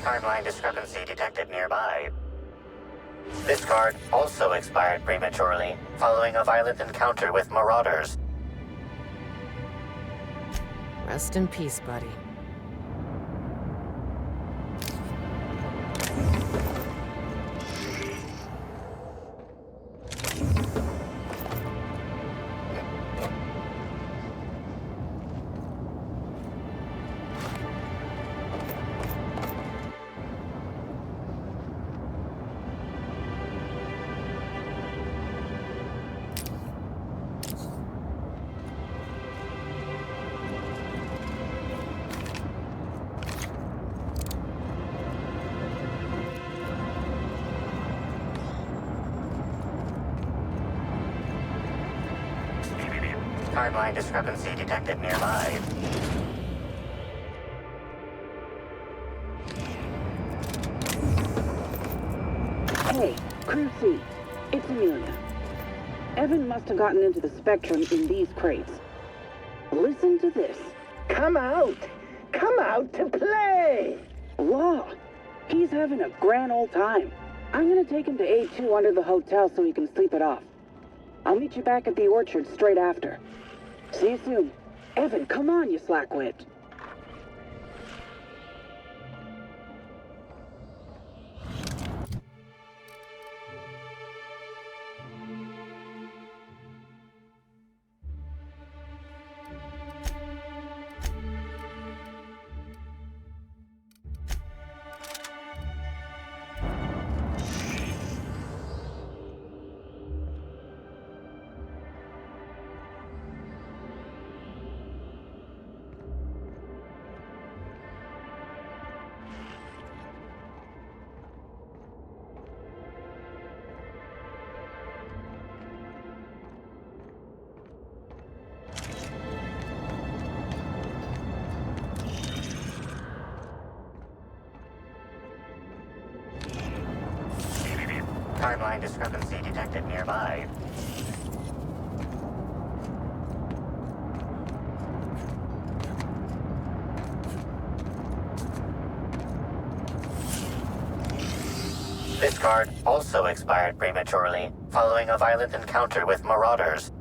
Timeline discrepancy detected nearby. This card also expired prematurely, following a violent encounter with marauders. Rest in peace, buddy. Timeline discrepancy detected nearby. Hey, Crew C. It's Amelia. Evan must have gotten into the Spectrum in these crates. Listen to this. Come out! Come out to play! Law. He's having a grand old time. I'm gonna take him to A2 under the hotel so he can sleep it off. I'll meet you back at the orchard straight after. See you soon. Evan, come on, you slackwit. Timeline discrepancy detected nearby. This card also expired prematurely, following a violent encounter with marauders.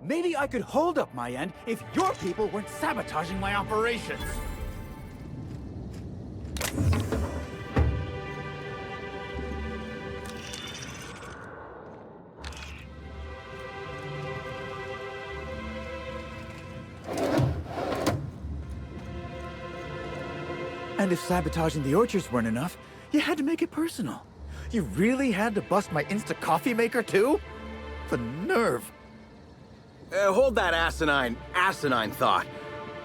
Maybe I could hold up my end if your people weren't sabotaging my operations. And if sabotaging the orchards weren't enough, you had to make it personal. You really had to bust my Insta coffee maker too? The nerve. Hold that asinine thought.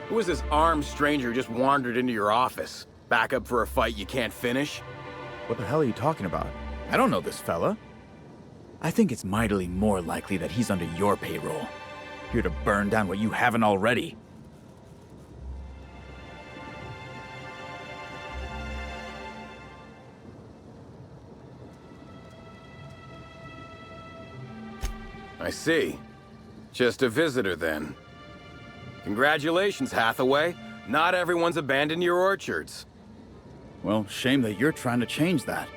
Who is this armed stranger who just wandered into your office? Back up for a fight you can't finish? What the hell are you talking about? I don't know this fella. I think it's mightily more likely that he's under your payroll. Here to burn down what you haven't already. I see. Just a visitor, then. Congratulations, Hathaway. Not everyone's abandoned your orchards. Well, shame that you're trying to change that.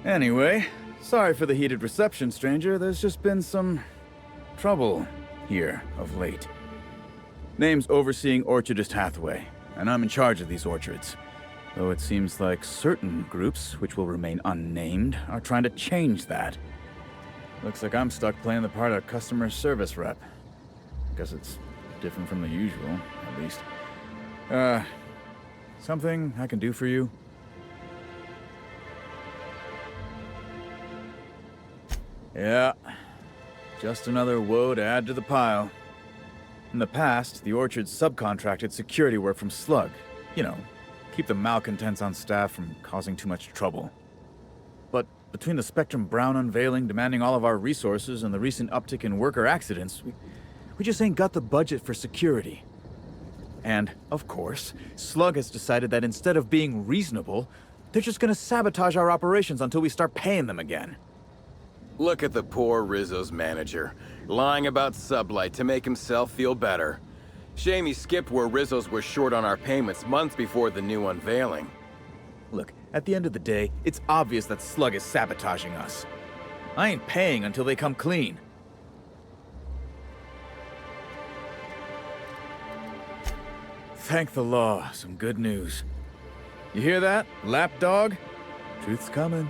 Anyway, sorry for the heated reception, stranger. There's just been some trouble here of late. Name's Overseeing Orchardist Hathaway, and I'm in charge of these orchards. Though it seems like certain groups, which will remain unnamed, are trying to change that. Looks like I'm stuck playing the part of customer service rep. Guess it's different from the usual, at least. Something I can do for you? Yeah, just another woe to add to the pile. In the past, the orchard subcontracted security work from Slug. You know, keep the malcontents on staff from causing too much trouble. But between the Spectrum Brown unveiling demanding all of our resources and the recent uptick in worker accidents, we just ain't got the budget for security. And, of course, Slug has decided that instead of being reasonable, they're just gonna sabotage our operations until we start paying them again. Look at the poor Rizzo's manager, lying about Sublight to make himself feel better. Shame he skipped where Rizzo's were short on our payments months before the new unveiling. Look, at the end of the day, it's obvious that Slug is sabotaging us. I ain't paying until they come clean. Thank the law, some good news. You hear that, lapdog? Truth's coming.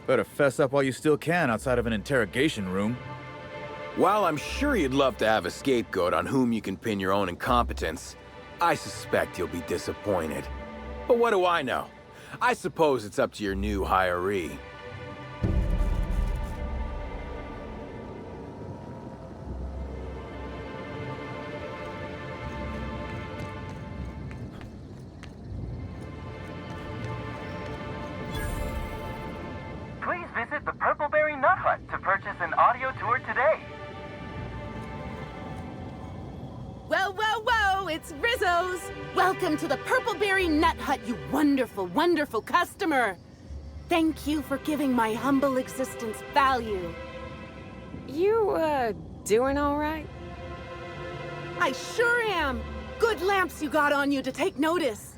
Better fess up while you still can outside of an interrogation room. While I'm sure you'd love to have a scapegoat on whom you can pin your own incompetence, I suspect you'll be disappointed. But what do I know? I suppose it's up to your new hiree. Please visit the Purpleberry Nut Hut to purchase an audio tour today. Whoa, whoa, whoa! It's Rizzo's! Welcome to the Purpleberry Nut Hut, you wonderful, wonderful customer! Thank you for giving my humble existence value. You, doing all right? I sure am! Good lamps you got on you to take notice.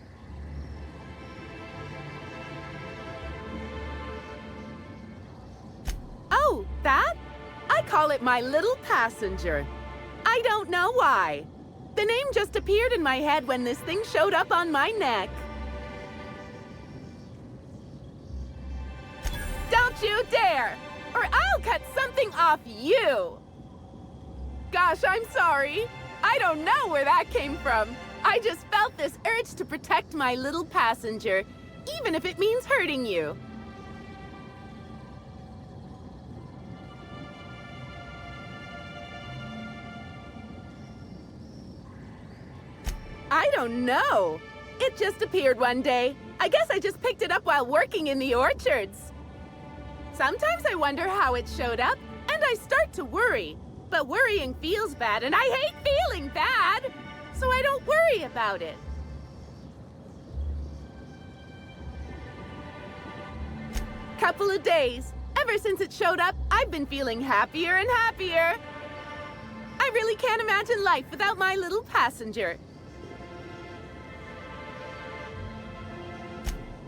Oh, that? I call it my little passenger. I don't know why. The name just appeared in my head when this thing showed up on my neck. Don't you dare! Or I'll cut something off you! Gosh, I'm sorry. I don't know where that came from. I just felt this urge to protect my little passenger, even if it means hurting you. I don't know. It just appeared one day. I guess I just picked it up while working in the orchards. Sometimes I wonder how it showed up, and I start to worry. But worrying feels bad, and I hate feeling bad. So I don't worry about it. Couple of days. Ever since it showed up, I've been feeling happier and happier. I really can't imagine life without my little passenger.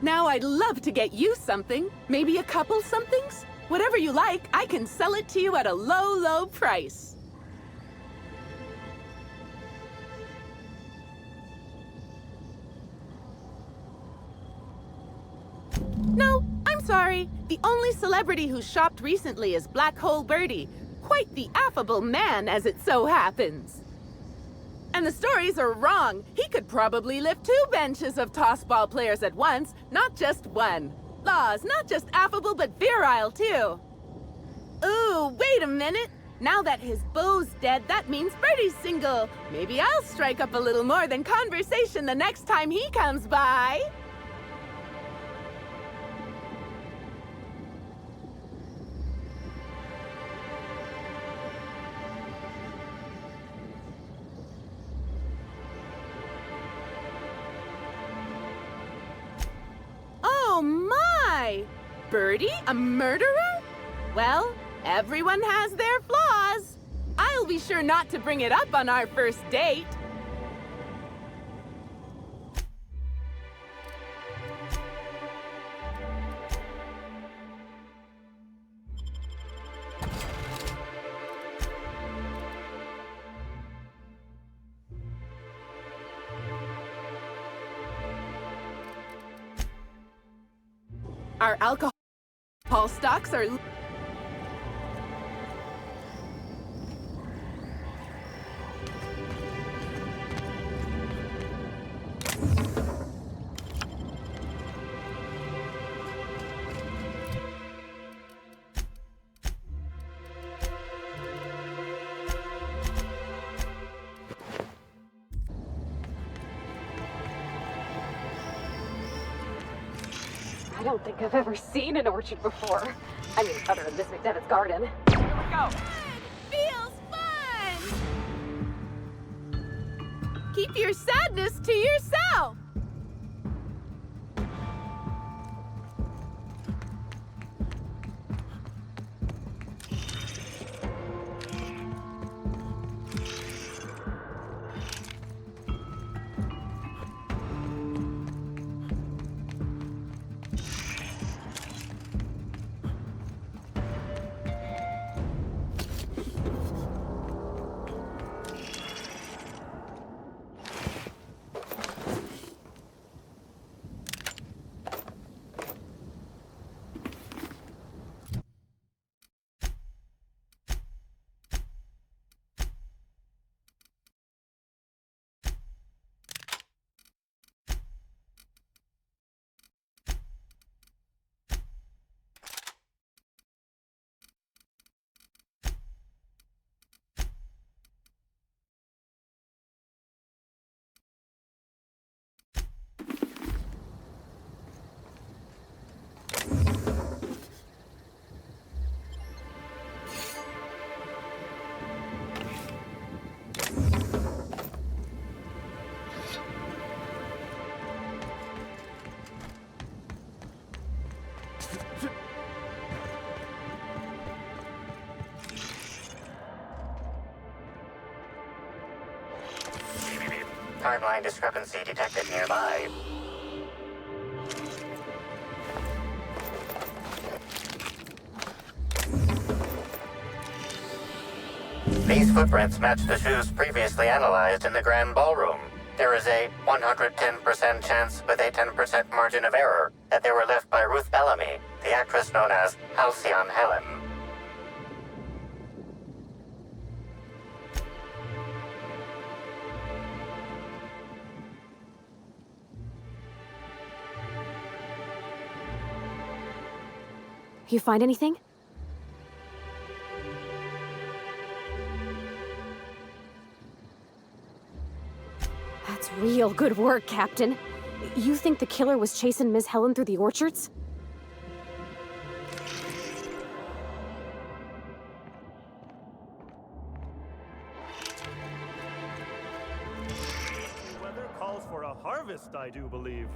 Now I'd love to get you something. Maybe a couple somethings? Whatever you like, I can sell it to you at a low, low price. No, I'm sorry. The only celebrity who shopped recently is Black Hole Birdie. Quite the affable man, as it so happens. And the stories are wrong. He could probably lift 2 benches of tossball players at once, not just one. Laws, not just affable, but virile, too. Ooh, wait a minute. Now that his beau's dead, that means Birdie's single. Maybe I'll strike up a little more than conversation the next time he comes by. Oh my! Birdie, a murderer? Well, everyone has their flaws. I'll be sure not to bring it up on our first date. Our alcohol stocks are... I don't think I've ever seen an orchard before. I mean, other than this McDevitt's garden. Here we go. Feels fun! Keep your sadness to yourself! Timeline discrepancy detected nearby. These footprints match the shoes previously analyzed in the Grand Ballroom. There is a 110% chance with a 10% margin of error that they were left by Ruth Bellamy, the actress known as Halcyon Helen. You find anything? That's real good work, Captain. You think the killer was chasing Ms. Helen through the orchards? Weather calls for a harvest, I do believe.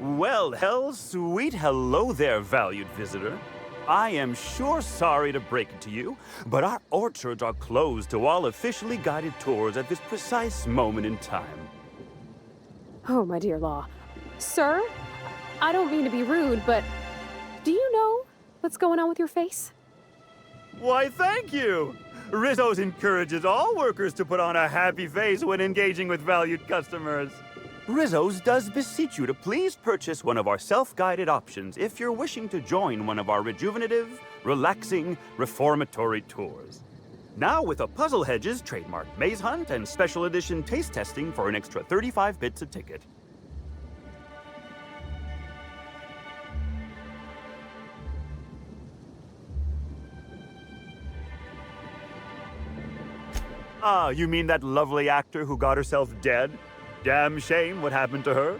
Well, sweet hello there, valued visitor. I am sure sorry to break it to you, but our orchards are closed to all officially guided tours at this precise moment in time. Oh, my dear Law. Sir, I don't mean to be rude, but do you know what's going on with your face? Why, thank you! Rizzo's encourages all workers to put on a happy face when engaging with valued customers. Rizzo's does beseech you to please purchase one of our self-guided options if you're wishing to join one of our rejuvenative, relaxing, reformatory tours. Now with a Puzzle Hedges trademark maze hunt and special edition taste testing for an extra 35 bits a ticket. Ah, you mean that lovely actor who got herself dead? Damn shame what happened to her.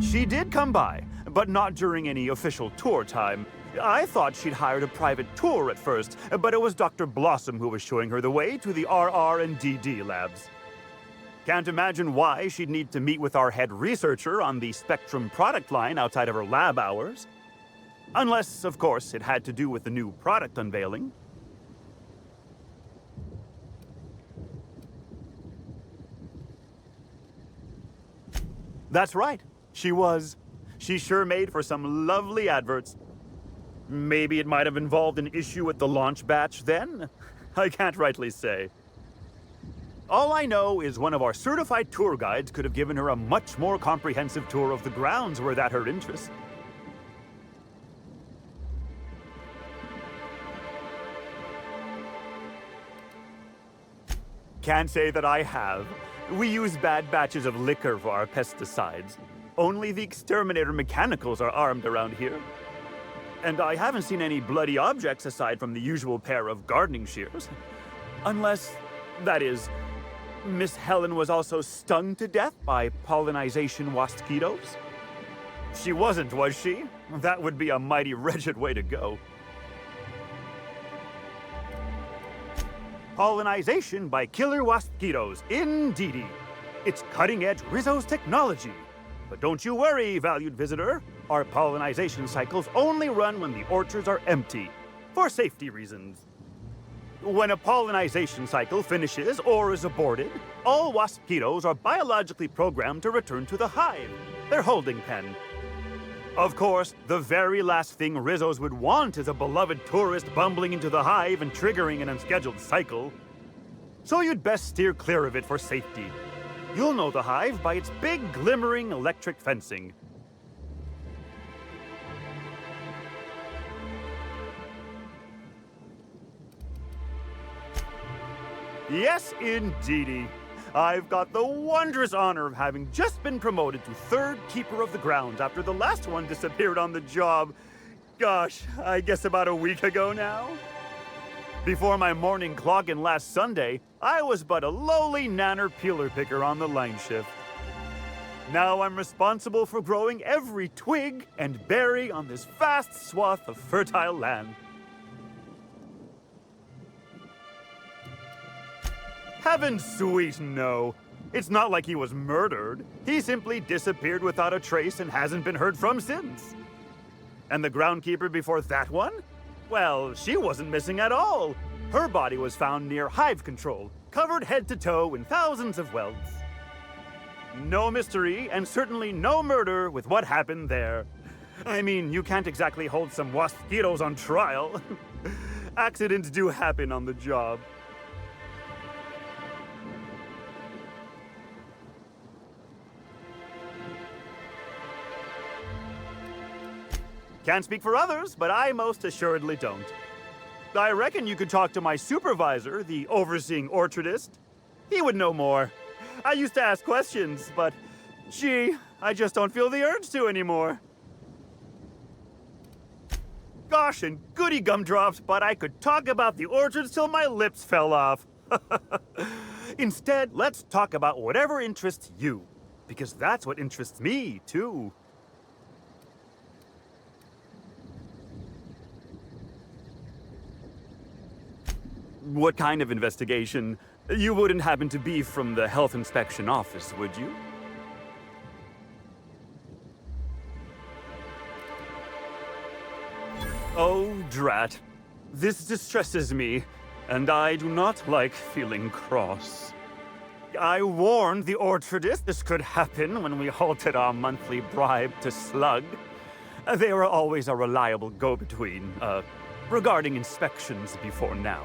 She did come by, but not during any official tour time. I thought she'd hired a private tour at first, but it was Dr. Blossom who was showing her the way to the RR and DD labs. Can't imagine why she'd need to meet with our head researcher on the Spectrum product line outside of her lab hours. Unless, of course, it had to do with the new product unveiling. That's right. She was. She sure made for some lovely adverts. Maybe it might have involved an issue with the launch batch then? I can't rightly say. All I know is one of our certified tour guides could have given her a much more comprehensive tour of the grounds were that her interest. Can't say that I have. We use bad batches of liquor for our pesticides. Only the exterminator mechanicals are armed around here. And I haven't seen any bloody objects aside from the usual pair of gardening shears. Unless, that is, Miss Helen was also stung to death by pollinization mosquitoes? She wasn't, was she? That would be a mighty wretched way to go. Pollinization by killer mosquitoes, indeedy. It's cutting-edge Rizzo's technology. But don't you worry, valued visitor. Our pollinization cycles only run when the orchards are empty, for safety reasons. When a pollinization cycle finishes or is aborted, all mosquitoes are biologically programmed to return to the hive, their holding pen. Of course, the very last thing Rizzo's would want is a beloved tourist bumbling into the hive and triggering an unscheduled cycle. So you'd best steer clear of it for safety. You'll know the hive by its big, glimmering electric fencing. Yes, indeedy. I've got the wondrous honor of having just been promoted to third keeper of the grounds after the last one disappeared on the job. Gosh, I guess about a week ago now? Before my morning clock-in last Sunday, I was but a lowly nanner peeler picker on the line shift. Now I'm responsible for growing every twig and berry on this vast swath of fertile land. Heaven sweet, no. It's not like he was murdered. He simply disappeared without a trace and hasn't been heard from since. And the groundkeeper before that one? Well, she wasn't missing at all. Her body was found near hive control, covered head to toe in thousands of welts. No mystery, and certainly no murder with what happened there. I mean, you can't exactly hold some mosquitoes on trial. Accidents do happen on the job. Can't speak for others, but I most assuredly don't. I reckon you could talk to my supervisor, the overseeing orchardist. He would know more. I used to ask questions, but gee, I just don't feel the urge to anymore. Gosh and goody gumdrops, but I could talk about the orchards till my lips fell off. Instead, let's talk about whatever interests you, because that's what interests me, too. What kind of investigation? You wouldn't happen to be from the health inspection office, would you? Oh, drat. This distresses me, and I do not like feeling cross. I warned the orchardist this could happen when we halted our monthly bribe to Slug. They were always a reliable go-between, regarding inspections before now.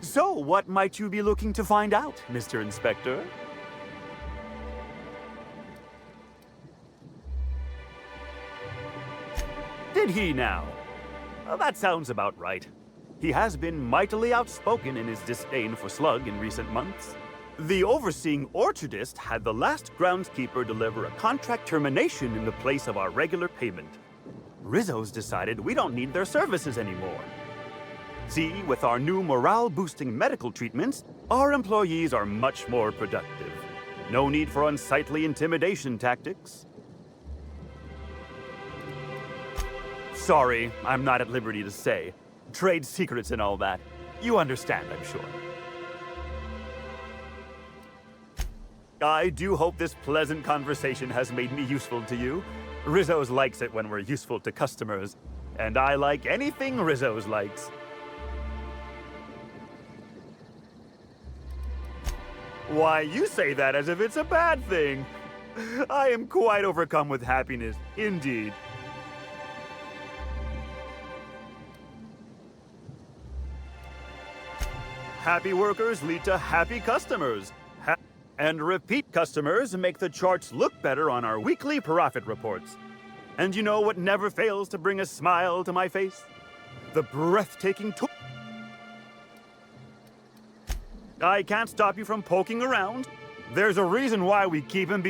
So, what might you be looking to find out, Mr. Inspector? Did he now? That sounds about right. He has been mightily outspoken in his disdain for Slug in recent months. The overseeing orchardist had the last groundskeeper deliver a contract termination in the place of our regular payment. Rizzo's decided we don't need their services anymore. See, with our new morale-boosting medical treatments, our employees are much more productive. No need for unsightly intimidation tactics. Sorry, I'm not at liberty to say. Trade secrets and all that. You understand, I'm sure. I do hope this pleasant conversation has made me useful to you. Rizzo's likes it when we're useful to customers, and I like anything Rizzo's likes. Why, you say that as if it's a bad thing. I am quite overcome with happiness, indeed. Happy workers lead to happy customers. And repeat customers make the charts look better on our weekly profit reports. And you know what never fails to bring a smile to my face? The breathtaking tour. I can't stop you from poking around. There's a reason why we keep him